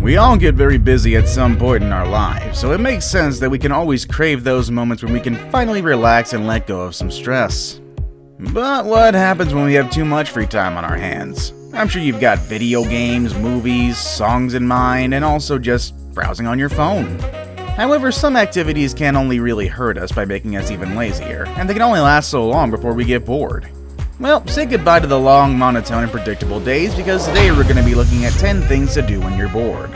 We all get very busy at some point in our lives, so it makes sense that we can always crave those moments when we can finally relax and let go of some stress. But what happens when we have too much free time on our hands? I'm sure you've got video games, movies, songs in mind, and also just browsing on your phone. However, some activities can only really hurt us by making us even lazier, and they can only last so long before we get bored. Well, say goodbye to the long, monotone, and predictable days, because today we're going to be looking at 10 things to do when you're bored.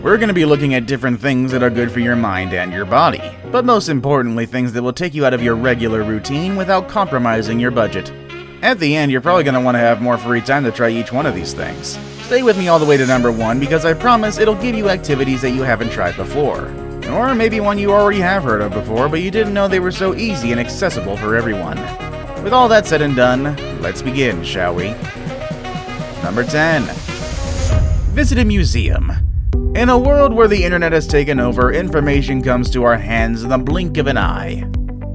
We're going to be looking at different things that are good for your mind and your body, but most importantly things that will take you out of your regular routine without compromising your budget. At the end, you're probably going to want to have more free time to try each one of these things. Stay with me all the way to number 1, because I promise it'll give you activities that you haven't tried before. Or maybe one you already have heard of before, but you didn't know they were so easy and accessible for everyone. With all that said and done, let's begin, shall we? Number 10. Visit a museum. In a world where the internet has taken over, information comes to our hands in the blink of an eye.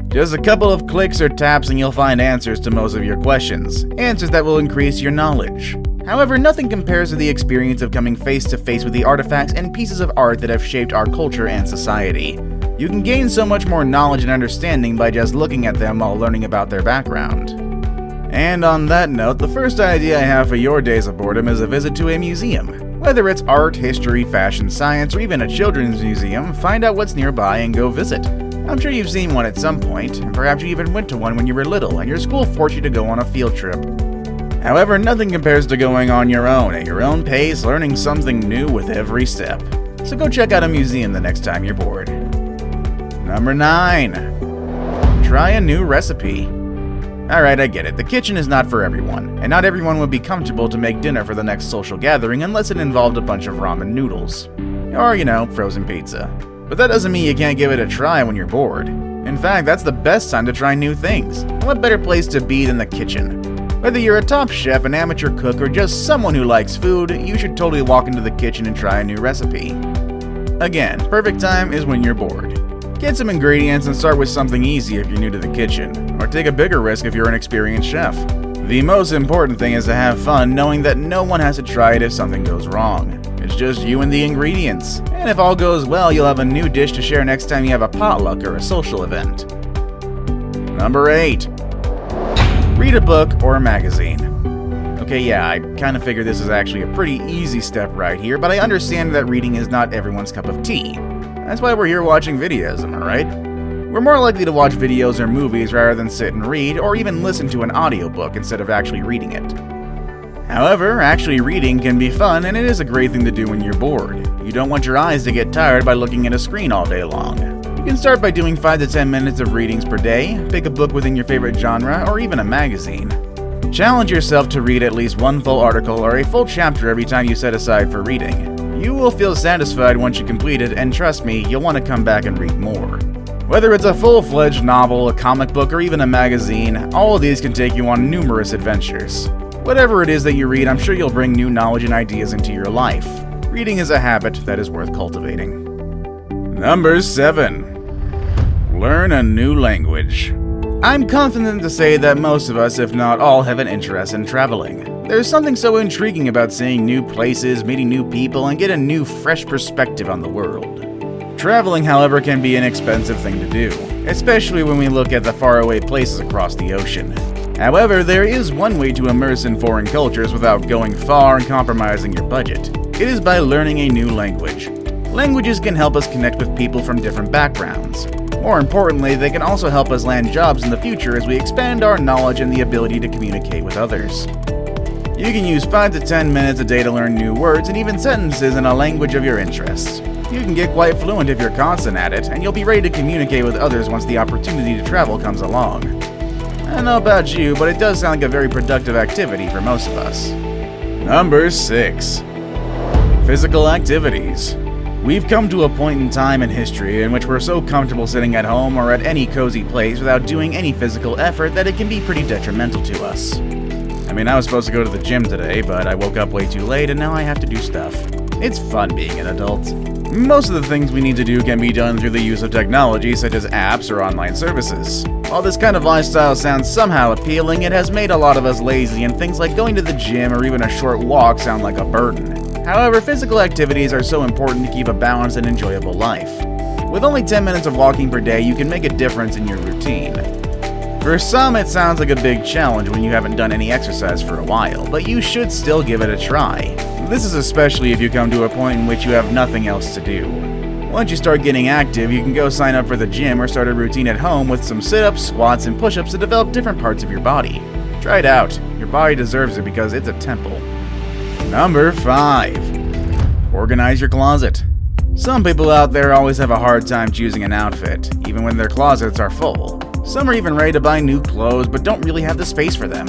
Just a couple of clicks or taps and you'll find answers to most of your questions, answers that will increase your knowledge. However, nothing compares to the experience of coming face to face with the artifacts and pieces of art that have shaped our culture and society. You can gain so much more knowledge and understanding by just looking at them while learning about their background. And on that note, the first idea I have for your days of boredom is a visit to a museum. Whether it's art, history, fashion, science, or even a children's museum, find out what's nearby and go visit. I'm sure you've seen one at some point, and perhaps you even went to one when you were little and your school forced you to go on a field trip. However, nothing compares to going on your own, at your own pace, learning something new with every step. So go check out a museum the next time you're bored. Number 9. Try a new recipe. Alright, I get it. The kitchen is not for everyone, and not everyone would be comfortable to make dinner for the next social gathering unless it involved a bunch of ramen noodles. Or, frozen pizza. But that doesn't mean you can't give it a try when you're bored. In fact, that's the best time to try new things. What better place to be than the kitchen? Whether you're a top chef, an amateur cook, or just someone who likes food, you should totally walk into the kitchen and try a new recipe. Again, perfect time is when you're bored. Get some ingredients and start with something easy if you're new to the kitchen, or take a bigger risk if you're an experienced chef. The most important thing is to have fun knowing that no one has to try it if something goes wrong. It's just you and the ingredients, and if all goes well, you'll have a new dish to share next time you have a potluck or a social event. Number 8. Read a book or a magazine. Okay, yeah, I kind of figured this is actually a pretty easy step right here, but I understand that reading is not everyone's cup of tea. That's why we're here watching videos, am I right? We're more likely to watch videos or movies rather than sit and read, or even listen to an audiobook instead of actually reading it. However, actually reading can be fun, and it is a great thing to do when you're bored. You don't want your eyes to get tired by looking at a screen all day long. You can start by doing 5 to 10 minutes of readings per day, pick a book within your favorite genre, or even a magazine. Challenge yourself to read at least one full article or a full chapter every time you set aside for reading. You will feel satisfied once you complete it, and trust me, you'll want to come back and read more. Whether it's a full-fledged novel, a comic book, or even a magazine, all of these can take you on numerous adventures. Whatever it is that you read, I'm sure you'll bring new knowledge and ideas into your life. Reading is a habit that is worth cultivating. Number 7. Learn a new language. I'm confident to say that most of us, if not all, have an interest in traveling. There's something so intriguing about seeing new places, meeting new people, and get a new, fresh perspective on the world. Traveling, however, can be an expensive thing to do, especially when we look at the faraway places across the ocean. However, there is one way to immerse in foreign cultures without going far and compromising your budget. It is by learning a new language. Languages can help us connect with people from different backgrounds. More importantly, they can also help us land jobs in the future as we expand our knowledge and the ability to communicate with others. You can use 5 to 10 minutes a day to learn new words and even sentences in a language of your interests. You can get quite fluent if you're constant at it, and you'll be ready to communicate with others once the opportunity to travel comes along. I don't know about you, but it does sound like a very productive activity for most of us. Number 6. Physical activities. We've come to a point in time in history in which we're so comfortable sitting at home or at any cozy place without doing any physical effort that it can be pretty detrimental to us. I was supposed to go to the gym today, but I woke up way too late and now I have to do stuff. It's fun being an adult. Most of the things we need to do can be done through the use of technology such as apps or online services. While this kind of lifestyle sounds somehow appealing, it has made a lot of us lazy, and things like going to the gym or even a short walk sound like a burden. However, physical activities are so important to keep a balanced and enjoyable life. With only 10 minutes of walking per day, you can make a difference in your routine. For some, it sounds like a big challenge when you haven't done any exercise for a while, but you should still give it a try. This is especially if you come to a point in which you have nothing else to do. Once you start getting active, you can go sign up for the gym or start a routine at home with some sit-ups, squats, and push-ups to develop different parts of your body. Try it out. Your body deserves it because it's a temple. Number 5. Organize your closet. Some people out there always have a hard time choosing an outfit, even when their closets are full. Some are even ready to buy new clothes but don't really have the space for them.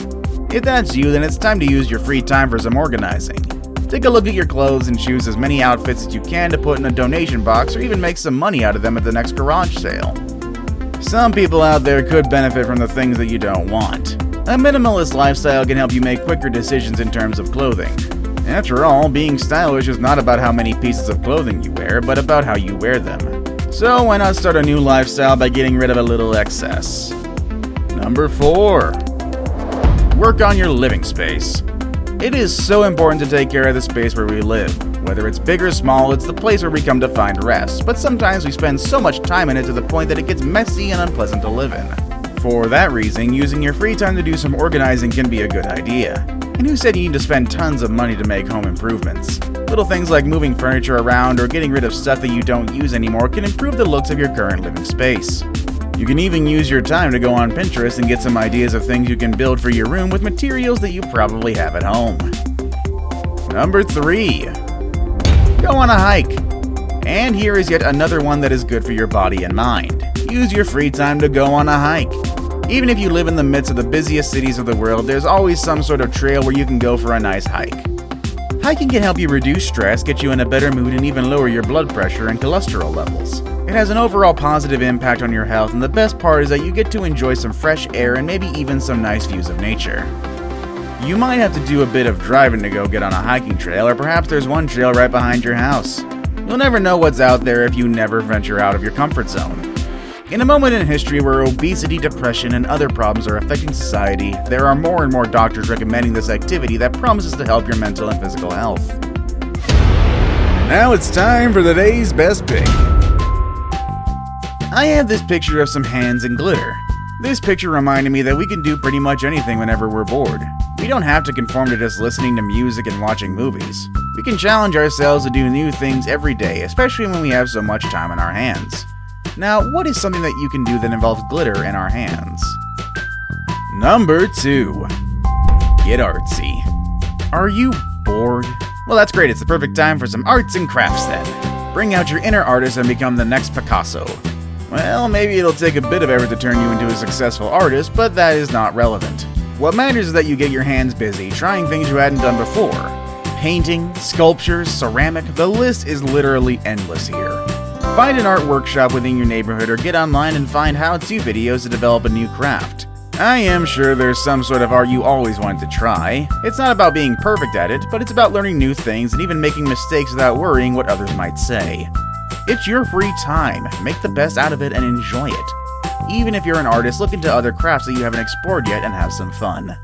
If that's you, then it's time to use your free time for some organizing. Take a look at your clothes and choose as many outfits as you can to put in a donation box or even make some money out of them at the next garage sale. Some people out there could benefit from the things that you don't want. A minimalist lifestyle can help you make quicker decisions in terms of clothing. After all, being stylish is not about how many pieces of clothing you wear, but about how you wear them. So why not start a new lifestyle by getting rid of a little excess? Number 4. Work on your living space. It is so important to take care of the space where we live. Whether it's big or small, it's the place where we come to find rest, but sometimes we spend so much time in it to the point that it gets messy and unpleasant to live in. For that reason, using your free time to do some organizing can be a good idea. And who said you need to spend tons of money to make home improvements? Little things like moving furniture around or getting rid of stuff that you don't use anymore can improve the looks of your current living space. You can even use your time to go on Pinterest and get some ideas of things you can build for your room with materials that you probably have at home. Number 3. Go on a hike. And here is yet another one that is good for your body and mind. Use your free time to go on a hike. Even if you live in the midst of the busiest cities of the world, there's always some sort of trail where you can go for a nice hike. Hiking can help you reduce stress, get you in a better mood, and even lower your blood pressure and cholesterol levels. It has an overall positive impact on your health, and the best part is that you get to enjoy some fresh air and maybe even some nice views of nature. You might have to do a bit of driving to go get on a hiking trail, or perhaps there's one trail right behind your house. You'll never know what's out there if you never venture out of your comfort zone. In a moment in history where obesity, depression, and other problems are affecting society, there are more and more doctors recommending this activity that promises to help your mental and physical health. Now it's time for the day's best pick. I have this picture of some hands and glitter. This picture reminded me that we can do pretty much anything whenever we're bored. We don't have to conform to just listening to music and watching movies. We can challenge ourselves to do new things every day, especially when we have so much time on our hands. Now, what is something that you can do that involves glitter in our hands? Number 2. Get artsy. Are you bored? Well, that's great. It's the perfect time for some arts and crafts then. Bring out your inner artist and become the next Picasso. Well, maybe it'll take a bit of effort to turn you into a successful artist, but that is not relevant. What matters is that you get your hands busy, trying things you hadn't done before. Painting, sculptures, ceramic, the list is literally endless here. Find an art workshop within your neighborhood or get online and find how-to videos to develop a new craft. I am sure there's some sort of art you always wanted to try. It's not about being perfect at it, but it's about learning new things and even making mistakes without worrying what others might say. It's your free time. Make the best out of it and enjoy it. Even if you're an artist, look into other crafts that you haven't explored yet and have some fun.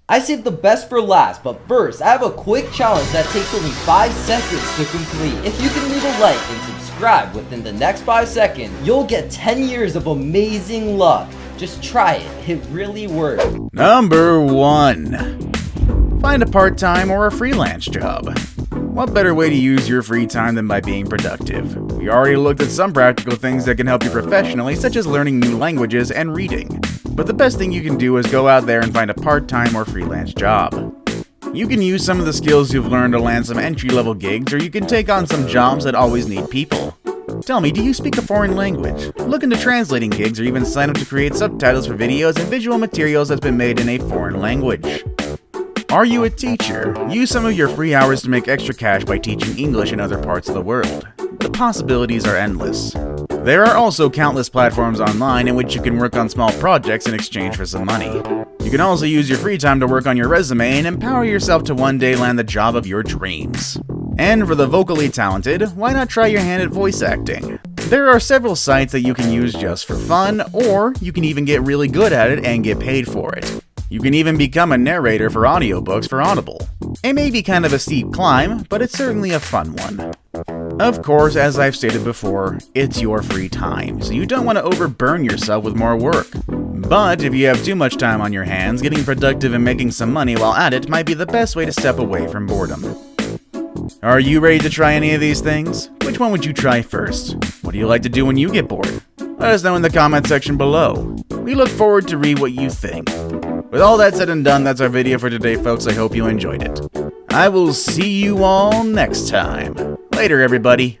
I saved the best for last, but first, I have a quick challenge that takes only 5 seconds to complete. If you can leave a like and subscribe within the next 5 seconds, you'll get 10 years of amazing luck. Just try it, it really works. Number 1. Find a part-time or a freelance job. What better way to use your free time than by being productive? We already looked at some practical things that can help you professionally, such as learning new languages and reading. But the best thing you can do is go out there and find a part-time or freelance job. You can use some of the skills you've learned to land some entry-level gigs, or you can take on some jobs that always need people. Tell me, do you speak a foreign language? Look into translating gigs or even sign up to create subtitles for videos and visual materials that's been made in a foreign language. Are you a teacher? Use some of your free hours to make extra cash by teaching English in other parts of the world. The possibilities are endless. There are also countless platforms online in which you can work on small projects in exchange for some money. You can also use your free time to work on your resume and empower yourself to one day land the job of your dreams. And for the vocally talented, why not try your hand at voice acting? There are several sites that you can use just for fun, or you can even get really good at it and get paid for it. You can even become a narrator for audiobooks for Audible. It may be kind of a steep climb, but it's certainly a fun one. Of course, as I've stated before, it's your free time, so you don't want to overburn yourself with more work. But if you have too much time on your hands, getting productive and making some money while at it might be the best way to step away from boredom. Are you ready to try any of these things? Which one would you try first? What do you like to do when you get bored? Let us know in the comment section below. We look forward to read what you think. With all that said and done, that's our video for today, folks. I hope you enjoyed it. I will see you all next time. Later, everybody.